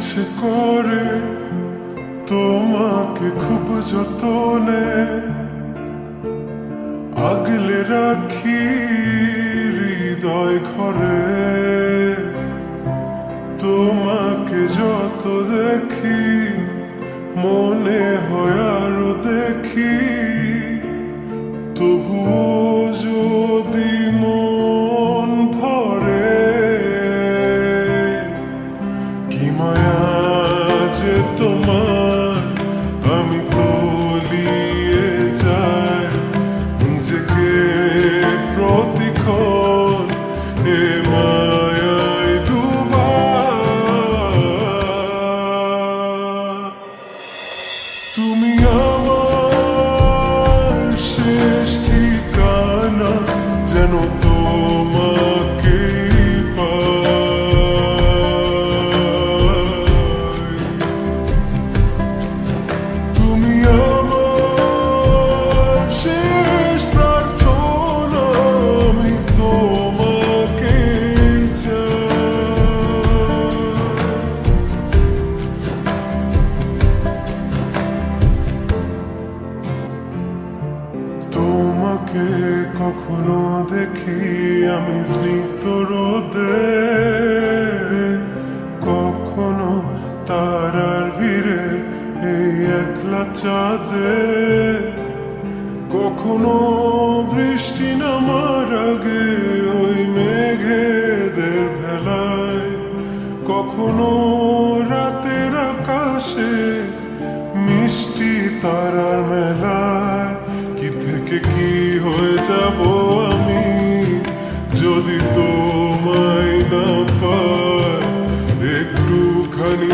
ইচ্ছে করে তোমাকে খুব যতনে আগলে রাখি হৃদয় ঘরে। তোমাকে যত দেখি মনে হয় আরো দেখি, তবুও যদি মন ভরে কি মায়া যে তোমার, আমি তলিয়ে যাই নিজেকে প্রতিক্ষণ এ মায়ায় ডুবা। তুমি আমার শেষ ঠিকানা, যেন তোমাকে পাই। তুমি আমার শেষ প্রার্থনা, আমি তোমাকে চাই। তোমাকে কখনো দেখি আমি স্নিগ্ধ রোদে, কখনো তারার ভিড়ে এই একলা চাঁদে, কখনো বৃষ্টি নামার আগে ওই মেঘেদের ভেলায়, কখনো রাতের আকাশে মিষ্টি তারার মেলায়। কি থেকে কি হয়ে যাব আমি যদি তোমায় না পাই, একটুখানি